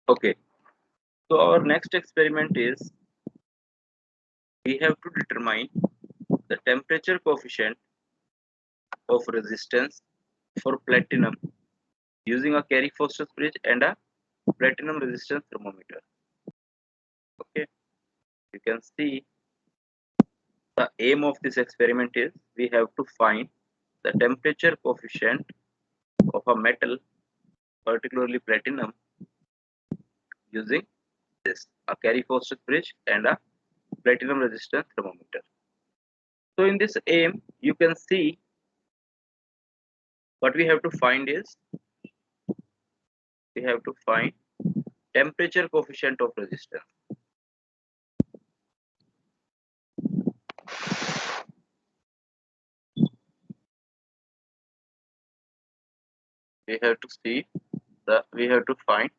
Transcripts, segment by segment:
Okay, so our next experiment is we have to determine the temperature coefficient of resistance for platinum using a Carry-Foster bridge and a platinum resistance thermometer. Okay, you can see the aim of this experiment is we have to find the temperature coefficient of a metal, particularly platinum, using this a Carry-Foster bridge and a platinum resistance thermometer. So in this aim, you can see what we have to find is we have to find temperature coefficient of resistance. We have to find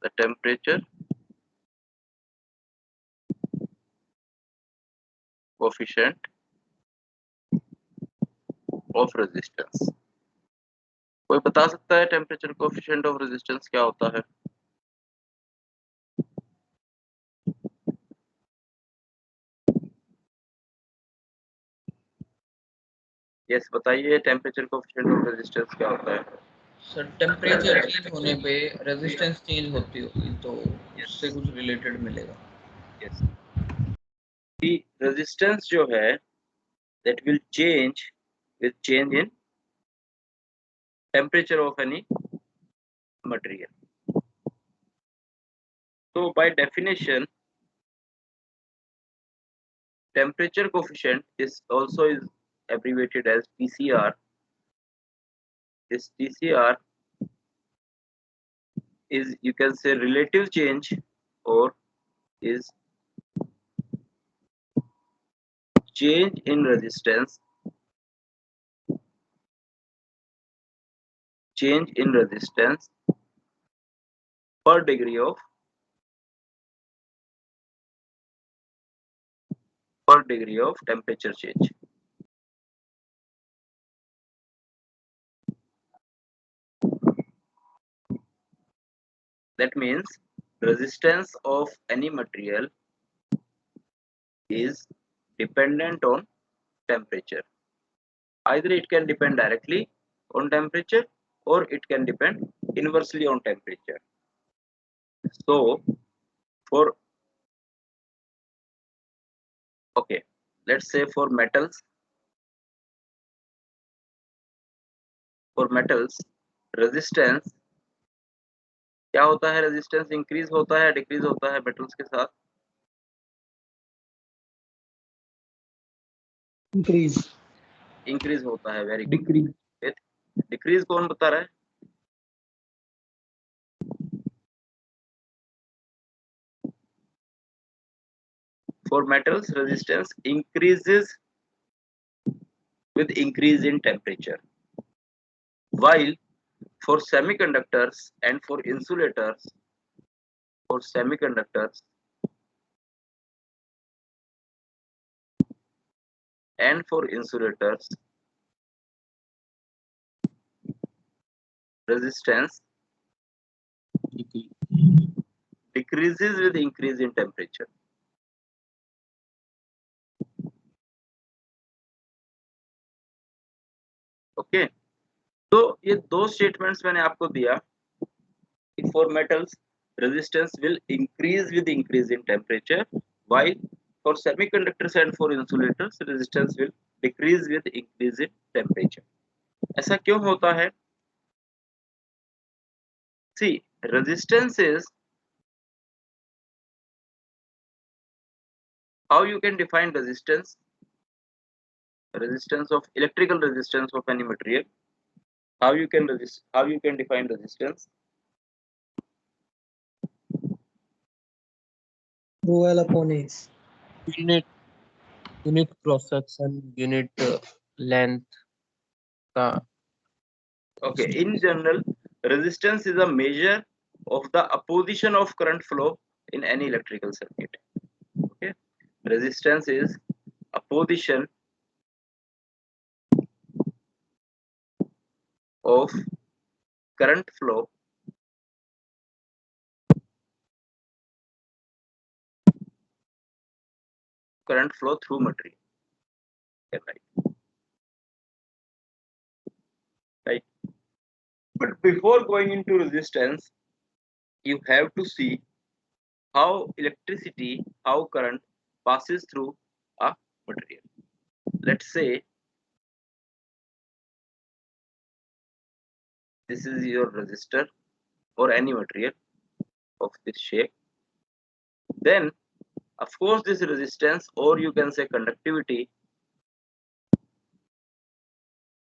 the temperature coefficient of resistance. कोई बता सकता है temperature coefficient of resistance क्या होता है? Yes बताइए temperature coefficient of resistance क्या होता है? सर टेम्परेचर चेंज होने पे रेजिस्टेंस चेंज होती होगी तो उससे कुछ रिलेटेड मिलेगा. यस दी रेजिस्टेंस जो है that will change with change in temperature of any material. So by definition, temperature coefficient is also is abbreviated as TCR. This TCR is, you can say, relative change or is change in resistance per degree of temperature change. That means resistance of any material is dependent on temperature. Either it can depend directly on temperature or it can depend inversely on temperature. So for okay, let's say for metals resistance क्या होता है? Resistance increase होता है decrease होता है metals के साथ? Increase होता है. Very good. डिक्रीज कौन बता रहा है? For metals, resistance increases with increase in temperature, while for semiconductors and for insulators, resistance decreases with increase in temperature. Okay, तो ये दो स्टेटमेंट्स मैंने आपको दिया. For metals, resistance will increase with increase in temperature, while for semiconductors and for insulators, resistance will decrease with increase in temperature. ऐसा क्यों होता है? See, resistance is, how you can define resistance of electrical resistance of any material. How you can define resistance? Rho L upon A. Unit cross section, unit length. Okay, in general, resistance is a measure of the opposition of current flow in any electrical circuit. Okay, resistance is opposition of current flow current flow through material. Okay, right. But before going into resistance, you have to see how electricity, how current passes through a material. Let's say this is your resistor or any material of this shape. Then, of course, this resistance, or you can say conductivity,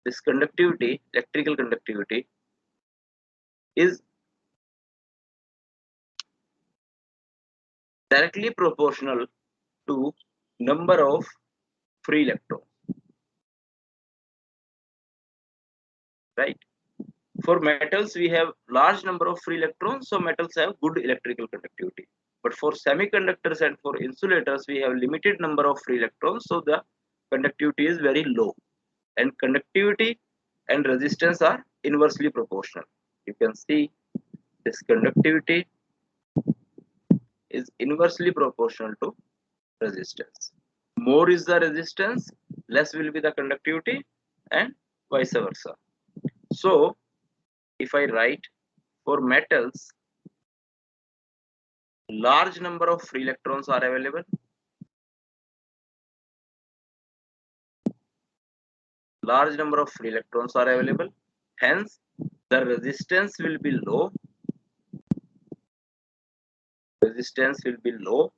this conductivity, electrical conductivity, is directly proportional to number of free electrons, right? For metals, we have large number of free electrons, so metals have good electrical conductivity. But for semiconductors and for insulators, we have limited number of free electrons, so the conductivity is very low. And conductivity and resistance are inversely proportional. You can see this conductivity is inversely proportional to resistance. More is the resistance, less will be the conductivity, and vice versa. So, if I write for metals, large number of free electrons are available. Large number of free electrons are available. Hence, the resistance will be low. Resistance will be low,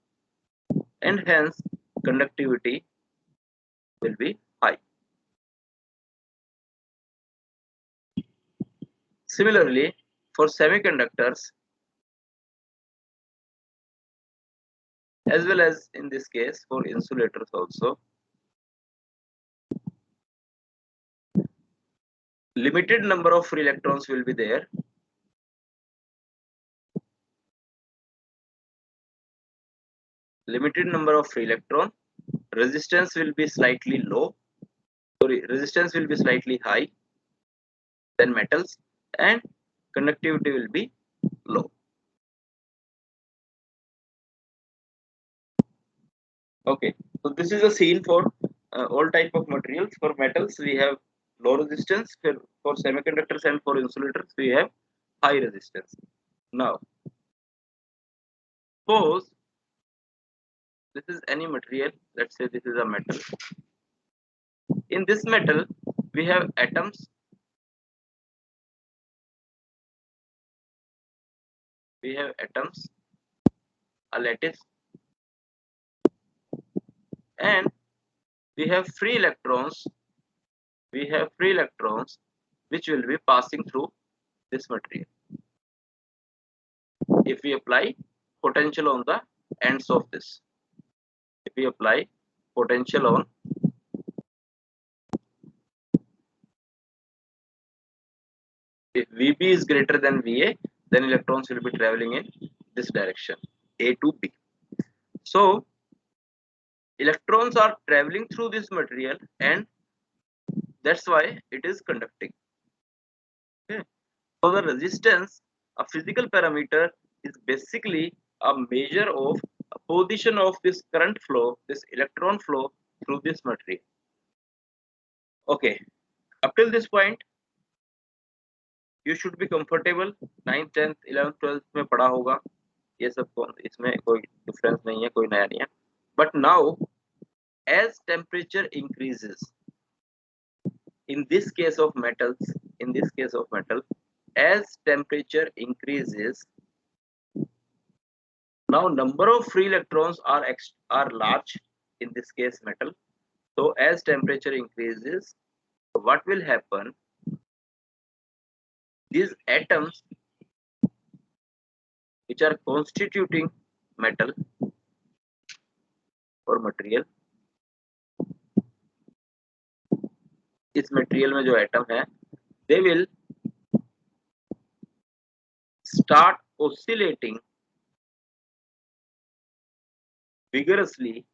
and hence conductivity will be high. Similarly, for semiconductors, as well as in this case for insulators also, limited number of free electrons will be there. Limited number of free electron, resistance will be slightly low. Sorry, resistance will be slightly high than metals, and conductivity will be low. Okay, so this is a scene for all type of materials. For metals, we have low resistance. For semiconductors and for insulators, we have high resistance. Now, suppose this is any material. Let's say this is a metal. In this metal, we have atoms. We have atoms, a lattice, and we have free electrons. We have free electrons which will be passing through this material. If we apply potential on the ends of this, if we apply potential on if VB is greater than VA, then electrons will be traveling in this direction, A to B. So electrons are traveling through this material, and that's why it is conducting. Okay. So the resistance, a physical parameter, is basically a measure of a position of this current flow, this electron flow through this material. Okay, up till this point you should be comfortable. 9th 10th 11th 12th में पढ़ा होगा ये सब, इसमें कोई difference नहीं है, कोई नया नहीं है. But now as temperature increases, in this case of metals, as temperature increases, now number of free electrons are large in this case metal. So as temperature increases, what will happen? These atoms which are constituting metal or material, इस material में जो atom है, they will start oscillating vigorously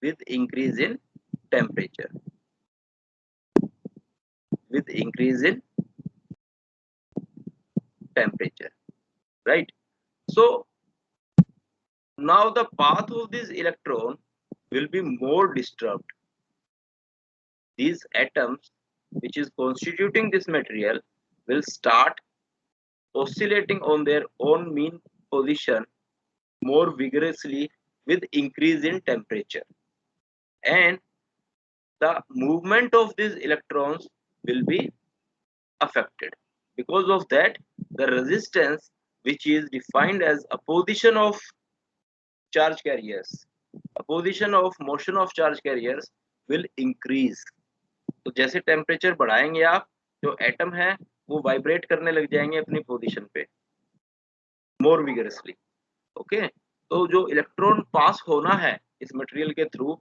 with increase in temperature. With increase in temperature, right? So now the path of this electron will be more disturbed. These atoms which is constituting this material will start oscillating on their own mean position more vigorously with increase in temperature, and the movement of these electrons will be affected. Because of that, the resistance, which is defined as opposition of charge carriers, opposition of motion of charge carriers, will increase. तो जैसे temperature बढ़ाएंगे आप, जो atom है वो vibrate करने लग जाएंगे अपनी पोजीशन पे मोर विगरसली. ओके, तो जो इलेक्ट्रॉन पास होना है इस मटेरियल के through,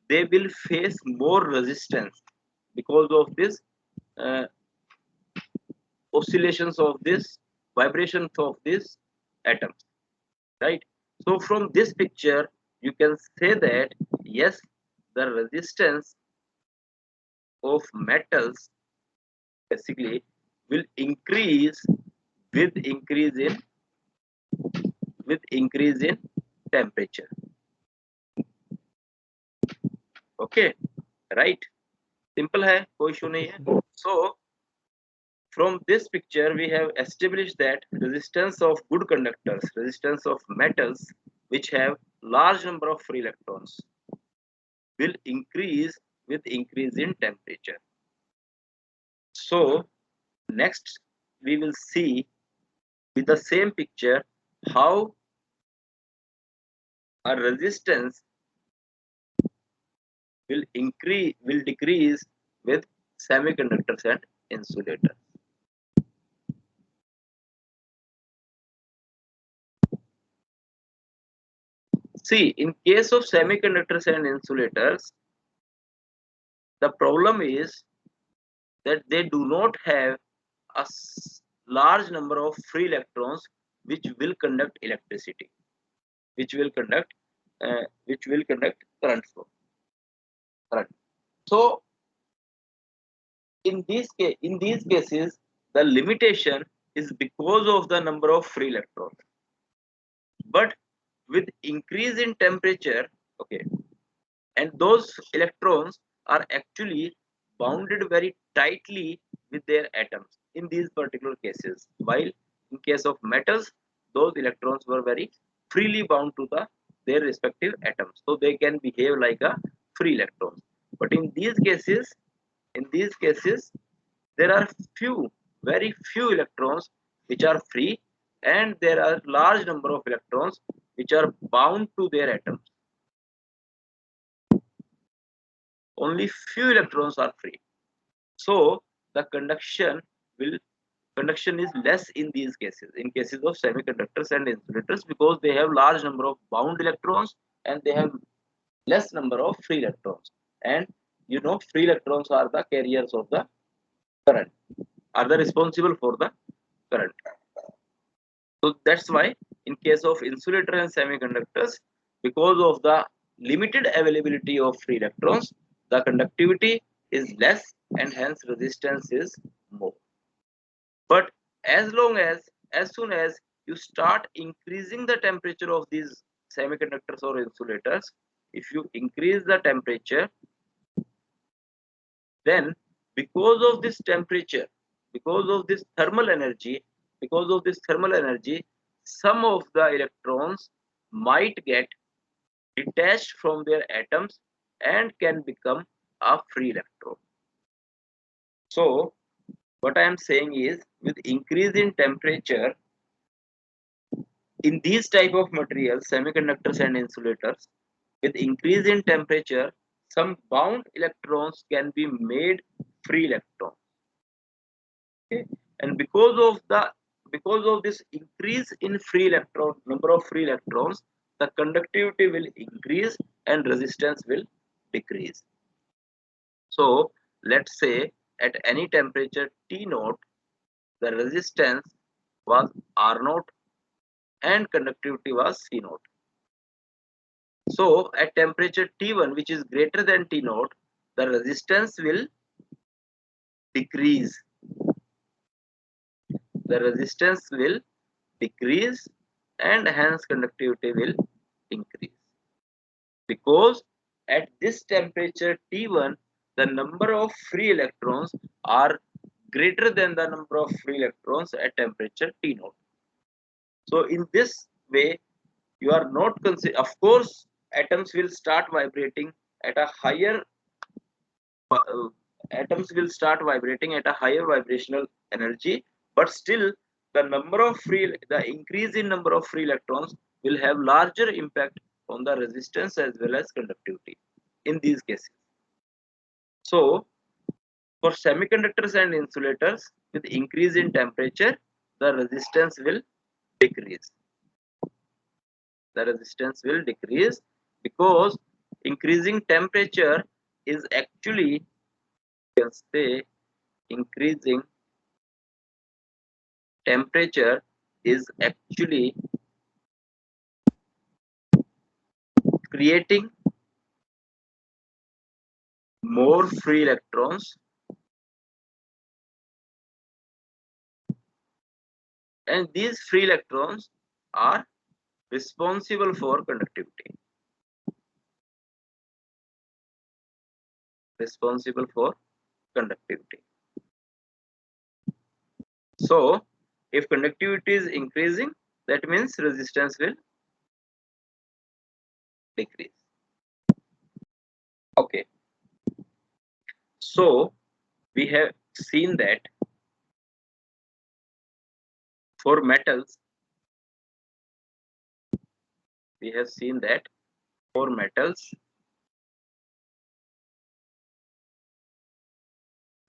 they will face more resistance because of this oscillations of this vibrations of these atoms, right? So from this picture you can say that yes, the resistance of metals basically will increase with increase in temperature. Okay, right? Simple hai, koi issue nahi hai. So from this picture we have established that resistance of good conductors, resistance of metals which have large number of free electrons, will increase with increase in temperature. So next we will see with the same picture how a resistance will decrease with semiconductors and insulators. See, in case of semiconductors and insulators, the problem is that they do not have a large number of free electrons which will conduct electricity, which will conduct current flow. Current. So in these cases, the limitation is because of the number of free electrons. But with increase in temperature, okay, and those electrons are actually bounded very tightly with their atoms in these particular cases, while in case of metals those electrons were very freely bound to their respective atoms, so they can behave like a free electrons. But in these cases there are very few electrons which are free, and there are large number of electrons which are bound to their atoms. Only few electrons are free, so the conduction is less in these cases, in cases of semiconductors and insulators, because they have large number of bound electrons and they have less number of free electrons. And you know, free electrons are the carriers of the current, are the responsible for the current. So that's why in case of insulator and semiconductors, because of the limited availability of free electrons, the conductivity is less and hence resistance is more. But as soon as you start increasing the temperature of these semiconductors or insulators, if you increase the temperature, then because of this temperature, because of this thermal energy, some of the electrons might get detached from their atoms and can become a free electron. So what I am saying is, with increase in temperature in these type of materials, semiconductors and insulators, with increase in temperature, some bound electrons can be made free electrons. Okay? And because of this increase in number of free electrons, the conductivity will increase and resistance will decrease. So let's say at any temperature T0, the resistance was R0 and conductivity was C0. So at temperature T1, which is greater than T0, the resistance will decrease. The resistance will decrease and hence conductivity will increase, because at this temperature T1 the number of free electrons are greater than the number of free electrons at temperature T0. So in this way you are not consider, of course atoms will start vibrating at a higher uh, atoms will start vibrating at a higher vibrational energy, but still the increase in number of free electrons will have larger impact on the resistance as well as conductivity in these cases. So for semiconductors and insulators, with increase in temperature the resistance will decrease. The resistance will decrease because increasing temperature is actually, you can say, increasing temperature is actually creating more free electrons, and these free electrons are responsible for conductivity. Responsible for conductivity. So if conductivity is increasing, that means resistance will decrease. Okay. So we have seen that for metals,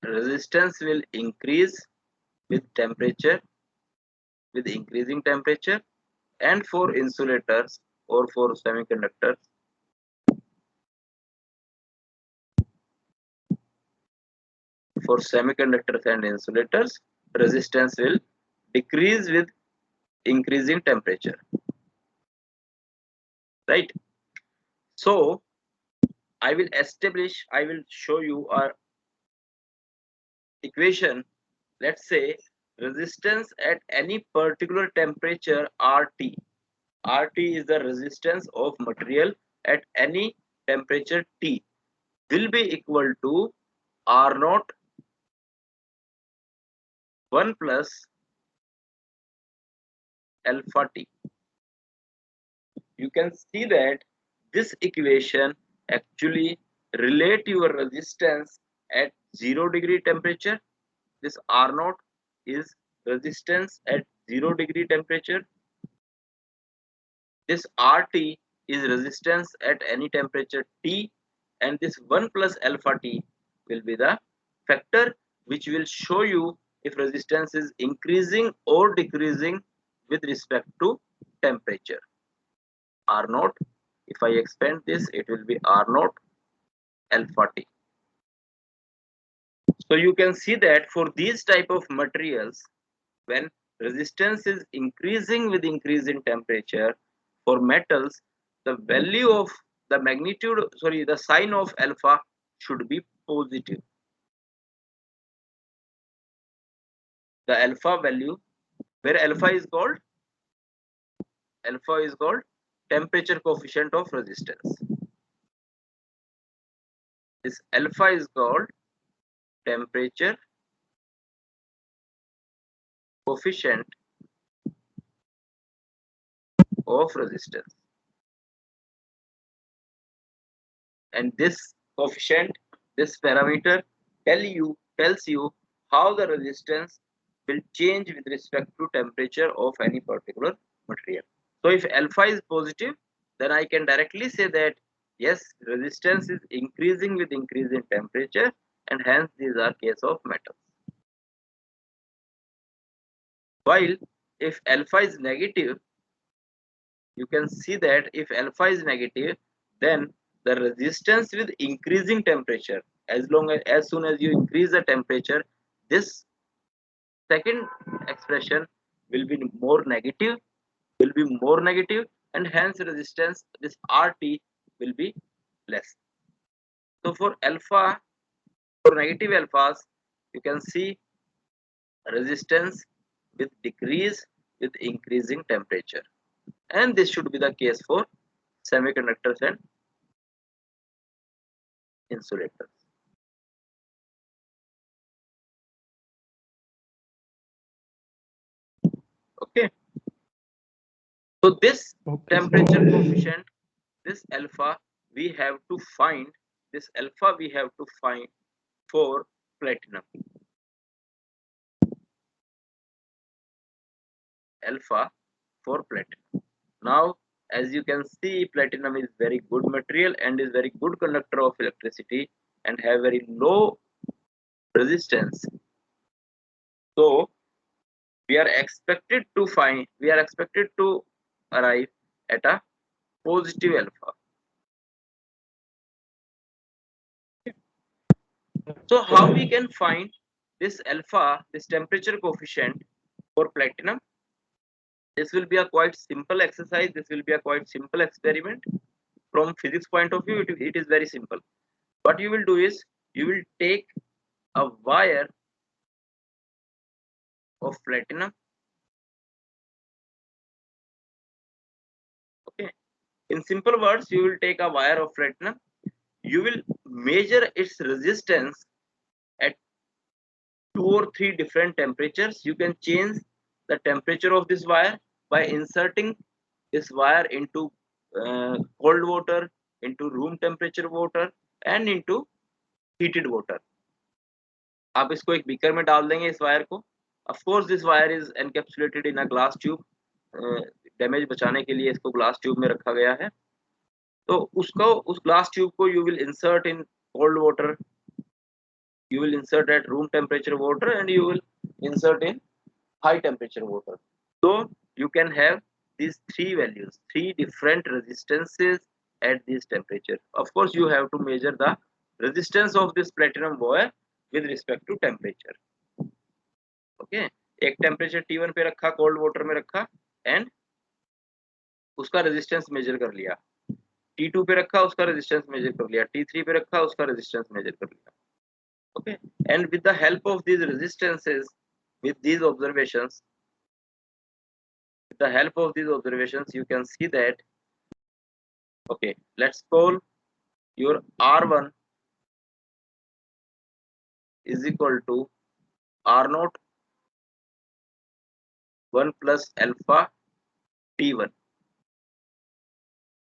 resistance will increase with temperature, with increasing temperature, and for insulators or for semiconductors, and insulators, resistance will decrease with increasing temperature, right? So I will show you a equation. Let's say resistance at any particular temperature RT. RT is the resistance of material at any temperature T, will be equal to R naught 1 plus alpha T. You can see that this equation actually relate your resistance at 0 degree temperature. This R naught is resistance at 0 degree temperature. This RT is resistance at any temperature T, and this 1 plus alpha T will be the factor which will show you if resistance is increasing or decreasing with respect to temperature. R naught, if I expand this, it will be R naught alpha T. So you can see that for these type of materials, when resistance is increasing with increase in temperature, for metals the value of the sign of alpha should be positive. The alpha value, where alpha is called temperature coefficient of resistance. This alpha is called temperature coefficient of resistance, and this coefficient, this parameter tells you how the resistance will change with respect to temperature of any particular material. So if alpha is positive, then I can directly say that yes, resistance is increasing with increase in temperature, and hence these are case of metals. While if alpha is negative, you can see that if alpha is negative, then the resistance with increasing temperature, as soon as you increase the temperature, this second expression will be more negative, and hence resistance, this RT, will be less. So for negative alphas, you can see resistance with decrease with increasing temperature, and this should be the case for semiconductors and insulators. Okay, so this Okay. temperature coefficient, this alpha we have to find, this alpha we have to find for platinum. Alpha for platinum. Now, as you can see, platinum is very good material and is very good conductor of electricity and have very low resistance. So we are expected to arrive at a positive alpha. So how we can find this alpha, this temperature coefficient for platinum? This will be a quite simple exercise. This will be a quite simple experiment. From physics point of view, it is very simple. What you will do is you will take a wire of platinum. Okay. In simple words, you will take a wire of platinum. You will measure its resistance at 2 or 3 different temperatures. You can change the temperature of this wire by inserting this wire into cold water, into room temperature water and into heated water. आप इसको एक beaker में डाल देंगे इस wire को. Of course this wire is encapsulated in a glass tube. Damage बचाने के लिए इसको ग्लास ट्यूब में रखा गया है. तो उसको उस ग्लास ट्यूब को you will insert in cold water, you will insert at room temperature water and you will insert in high temperature water. So you can have these three values, three different resistances at this temperature. Of course you have to measure the resistance of this platinum wire with respect to temperature. Okay, एक temperature T1 पे रखा, cold water में रखा and उसका resistance measure कर लिया. T2 पे रखा, उसका रेजिस्टेंस मेजर कर लिया. T3 पे रखा, उसका रेजिस्टेंस मेजर कर लिया. Okay, and with the help of these resistances, with these observations, with the help of these observations, you can see that. Okay, let's call your R1 is equal to R0 1 plus alpha T1.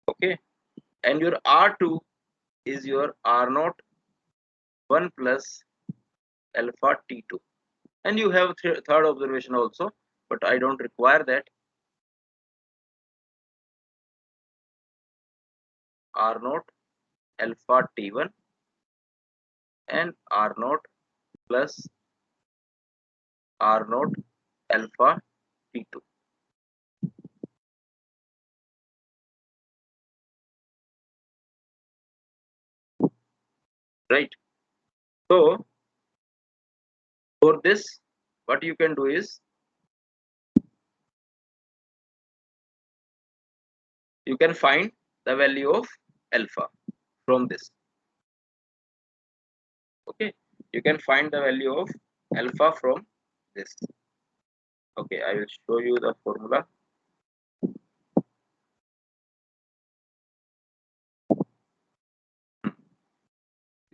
Okay, and your R2 is your R0 1 plus alpha T2. And you have third observation also, but I don't require that. R0 alpha T1 and R0 plus R0 alpha T2. Right. So for this, what you can do is you can find the value of alpha from this. Okay, you can find the value of alpha from this. Okay, I will show you the formula.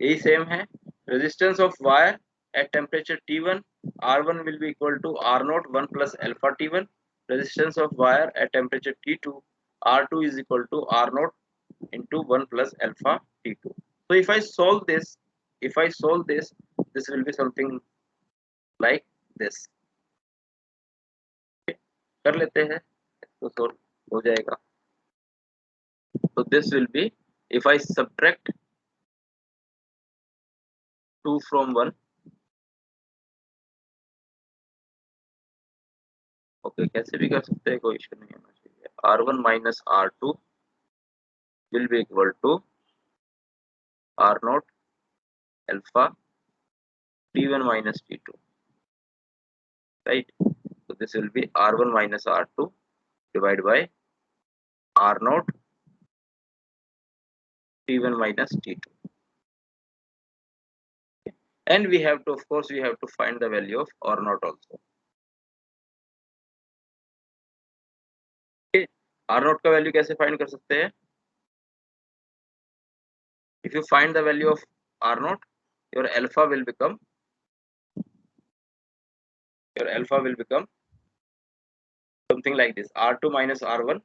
यही same है. Resistance of wire at temperature T1, R1 will be equal to R0 1 plus alpha T1. Resistance of wire at temperature T2, R2 is equal to R0 into 1 plus alpha T2. So if I solve this, this will be something like this. Okay, कर लेते हैं तो solve हो जाएगा. So this will be, if I subtract 2 from 1. Okay, कैसे भी कर सकते हैं, कोई इशू नहीं होना चाहिए. R1 minus R2 will be equal to R0 alpha T1 minus T2. Right. So this will be R1 minus R2 divided by R0 T1 minus T2. Okay. And we have to, of course, we have to find the value of R0 also. Okay. R0 का value कैसे find कर सकते हैं? If you find the value of R naught, your alpha will become something like this: R2 minus R1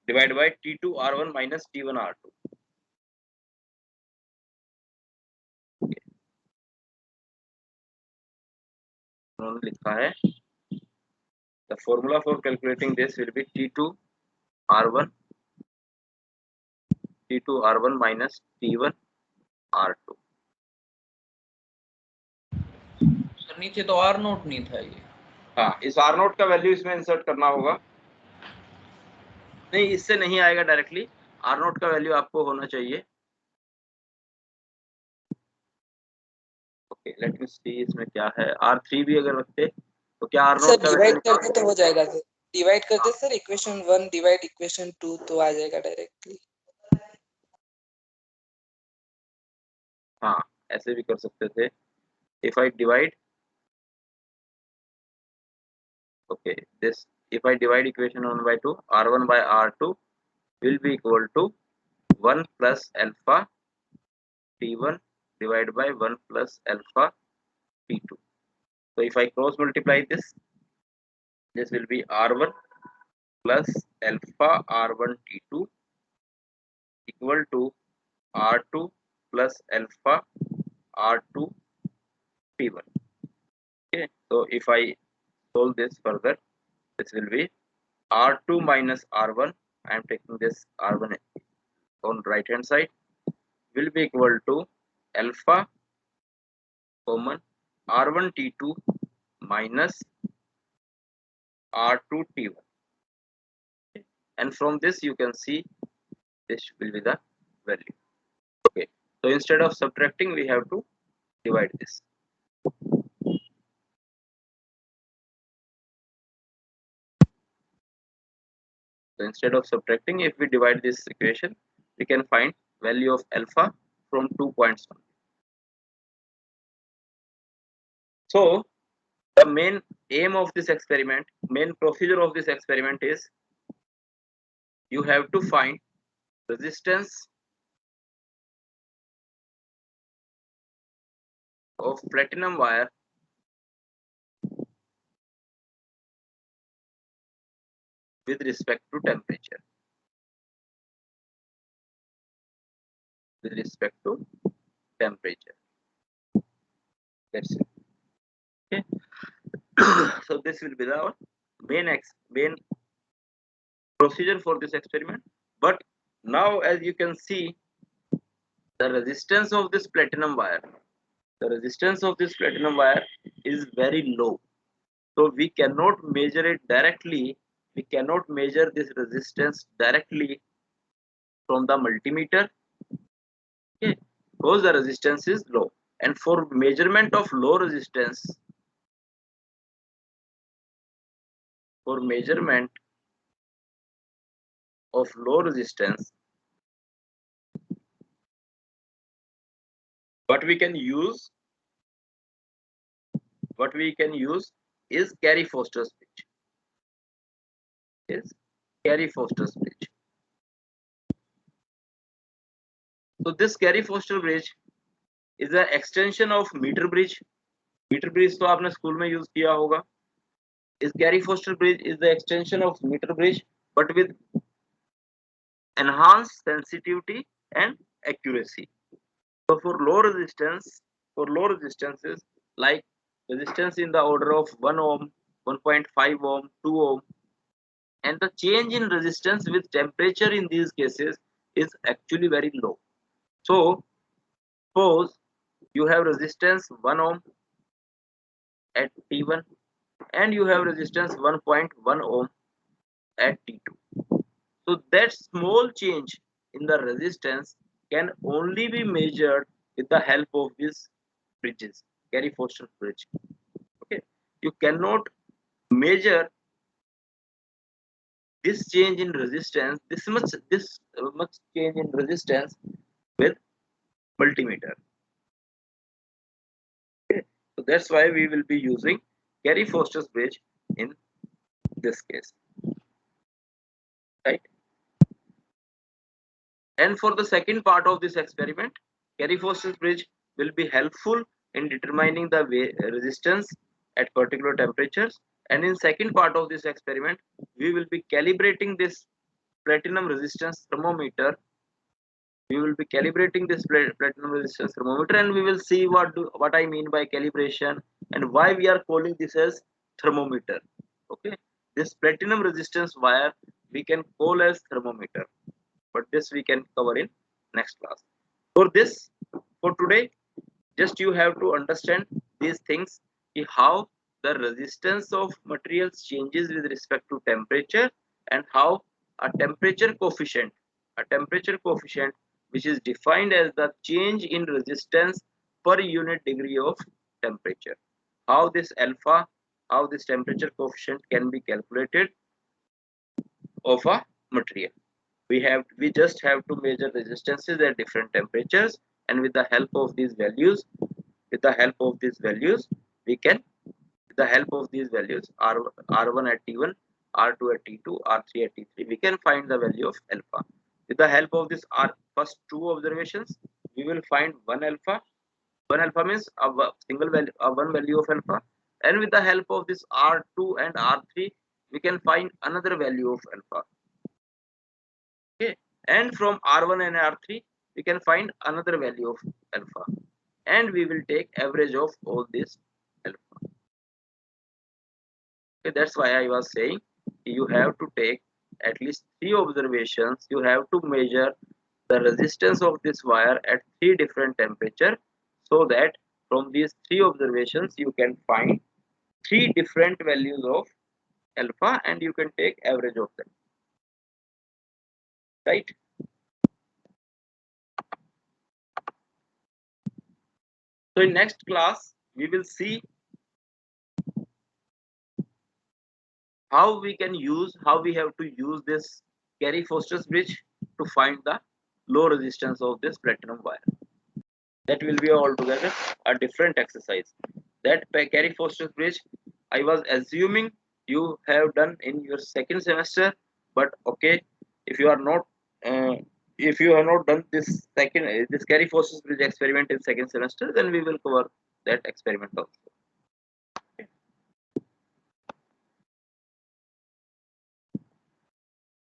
divided by T2 R1 minus T1 R2. उन्होंने लिखा है the formula for calculating this will be T2 R1 minus T1 R2. Sir नीचे तो are note नहीं था ये। हाँ, इस R नोट का वैल्यू इसमें इंसर्ट करना होगा। नहीं, इससे नहीं आएगा डायरेक्टली। R नोट का वैल्यू आपको होना चाहिए। ओके, लेट मी सी इसमें क्या है। R3 भी अगर रखते तो क्या R सर नोट का डिवाइड वैल्यू करके तो हो जाएगा सर, डिवाइड करते सर इक्वेशन 1 डिवाइड इक्वेशन 2 तो आ जाएगा डायरेक्टली। हाँ, ऐसे भी कर सकते थे। If I divide, okay, this if I divide equation 1 by 2, R1 by R2 will be equal to 1 plus alpha T1 divided by 1 plus alpha T2. So if I cross multiply this will be R1 plus alpha R1 T2 equal to R2 plus alpha R2 T1. Okay, so if I solve this further, this will be R2 minus R1. I am taking this R1 on right hand side, will be equal to alpha common R1 T2 minus R2 T1. And from this you can see this will be the value. Okay, so instead of subtracting we have to divide this. So instead of subtracting, if we divide this equation, we can find value of alpha from 2 points. So the main aim of this experiment, main procedure of this experiment is you have to find resistance of platinum wire with respect to temperature. With respect to temperature. That's it. Okay. So this will be the main procedure for this experiment. But now, as you can see, the resistance of this platinum wire, is very low. So we cannot measure it directly. We cannot measure this resistance directly from the multimeter. Okay, because the resistance is low. And for measurement of low resistance, what we can use is Carey-Foster's bridge. So this Carey-Foster bridge is an extension of meter bridge. Meter bridge तो आपने school में use किया होगा. Is Carey-Foster bridge is the extension of meter bridge, but with enhanced sensitivity and accuracy. So for low resistances like resistance in the order of 1 ohm, 1.5 ohm, 2 ohm, and the change in resistance with temperature in these cases is actually very low. So suppose you have resistance 1 ohm at T1 and you have resistance 1.1 ohm at T2. So that small change in the resistance can only be measured with the help of these bridges, Carey-Foster bridge. Okay, you cannot measure this change in resistance, this much change in resistance with multimeter. Okay, so that's why we will be using Carey-Foster's bridge in this case, right? And for the second part of this experiment, Carey-Foster's bridge will be helpful in determining the resistance at particular temperatures. And in second part of this experiment, we will be calibrating this platinum resistance thermometer. We will be calibrating this platinum resistance thermometer, and we will see what I mean by calibration and why we are calling this as thermometer. Okay, this platinum resistance wire we can call as thermometer, but this we can cover in next class. For this, for today, just you have to understand these things, how the resistance of materials changes with respect to temperature, and how a temperature coefficient which is defined as the change in resistance per unit degree of temperature, how this alpha, how this temperature coefficient can be calculated of a material. We just have to measure resistances at different temperatures, and with the help of these values, we can, with the help of these values, r1 at t1, r2 at t2, r3 at t3, we can find the value of alpha. With the help of this first two observations, we will find one alpha. One alpha means a single value, one value of alpha, and with the help of this r2 and r3, we can find another value of alpha. Okay, and from r1 and r3 we can find another value of alpha, and we will take average of all this alpha. Okay, that's why I was saying you have to take at least 3 observations. You have to measure the resistance of this wire at 3 different temperatures, so that from these 3 observations you can find 3 different values of alpha, and you can take average of them, right? So in next class we will see how we have to use this Carey-Foster's bridge to find the low resistance of this platinum wire. That will be altogether a different exercise. That Carey-Foster's bridge, I was assuming you have done in your second semester, but okay, if you are not, if you have not done this Carey-Foster's bridge experiment in second semester, then we will cover that experiment also.